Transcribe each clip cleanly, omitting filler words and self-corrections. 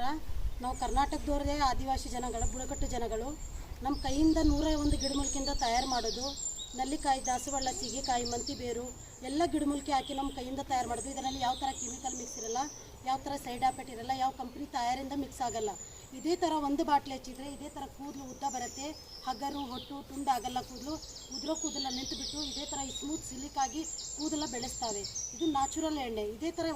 ನಮಸ್ಕಾರ. ನಾವು ಕರ್ನಾಟಕದವರೇ ಆದಿವಾಸಿ ಜನಗಳು, ಬುಡಕಟ್ಟು ಜನಗಳು. ನಮ್ಮ ಕೈಯಿಂದ 101 ಗಿಡಮೂಲಿಕೆಯಿಂದ ತಯಾರು ಮಾಡೋದು. ನಲ್ಲಿಕಾಯಿ, ದಾಸವಾಳ, ಸೀಗೆಕಾಯಿ, ಮಂತಿ ಬೇರು ಎಲ್ಲ ಗಿಡಮೂಲಿಕೆ ಹಾಕಿ ನಮ್ಮ ಕೈಯಿಂದ ತಯಾರು ಮಾಡೋದು. ಇದರಲ್ಲಿ ಯಾವ ಥರ ಕೆಮಿಕಲ್ ಮಿಕ್ಸ್ ಇರಲ್ಲ, ಯಾವ ಥರ ಸೈಡ್ ಎಫೆಕ್ಟ್ ಇರಲ್ಲ, ಯಾವ ಕಂಪ್ನಿ ತಯಾರಿಂದ ಮಿಕ್ಸ್ ಆಗಲ್ಲ. ಇದೇ ಥರ ಒಂದು ಬಾಟ್ಲಿ ಹಚ್ಚಿದರೆ ಇದೇ ಥರ ಕೂದಲು ಉದ್ದ ಬರುತ್ತೆ, ಹಗರು ಹೊಟ್ಟು ತುಂಡು ಆಗಲ್ಲ. ಉದುರೋ ಕೂದಲ ನಿಂತುಬಿಟ್ಟು ಇದೇ ಥರ ಸ್ಮೂತ್ ಸಿಲಿಕಾಗಿ ಕೂದಲ ಬೆಳೆಸ್ತವೆ. ಇದು ನ್ಯಾಚುರಲ್ ಎಣ್ಣೆ. ಇದೇ ಥರ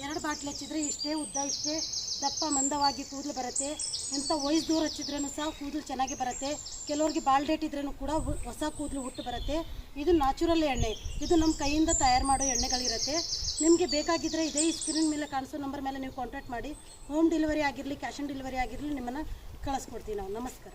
2 ಬಾಟ್ಲಿ ಹಚ್ಚಿದರೆ ಇಷ್ಟೇ ಉದ್ದ, ಇಷ್ಟೇ ದಪ್ಪ ಮಂದವಾಗಿ ಕೂದಲು ಬರುತ್ತೆ. ಎಂಥ ವಯಸ್ಸದವ್ರು ಹಚ್ಚಿದ್ರೂ ಸಹ ಕೂದಲು ಚೆನ್ನಾಗಿ ಬರುತ್ತೆ. ಕೆಲವ್ರಿಗೆ ಬಾಲ್ ಡೇಟ್ ಇದ್ರೂ ಕೂಡ ಹೊಸ ಕೂದಲು ಹುಟ್ಟು ಬರುತ್ತೆ. ಇದು ನ್ಯಾಚುರಲ್ ಎಣ್ಣೆ. ಇದು ನಮ್ಮ ಕೈಯಿಂದ ತಯಾರು ಮಾಡೋ ಎಣ್ಣೆಗಳಿರುತ್ತೆ. ನಿಮಗೆ ಬೇಕಾಗಿದ್ದರೆ ಇದೇ ಸ್ಕ್ರೀನ್ ಮೇಲೆ ಕಾಣಿಸೋ ನಂಬರ್ ಮೇಲೆ ನೀವು ಕಾಂಟ್ಯಾಕ್ಟ್ ಮಾಡಿ. ಹೋಮ್ ಡೆಲಿವರಿ ಆಗಿರಲಿ, ಕ್ಯಾಶ್ ಆನ್ ಡೆಲಿವರಿ ಆಗಿರಲಿ, ನಿಮ್ಮನ್ನು ಕಳಿಸ್ಕೊಡ್ತೀವಿ ನಾವು. ನಮಸ್ಕಾರ.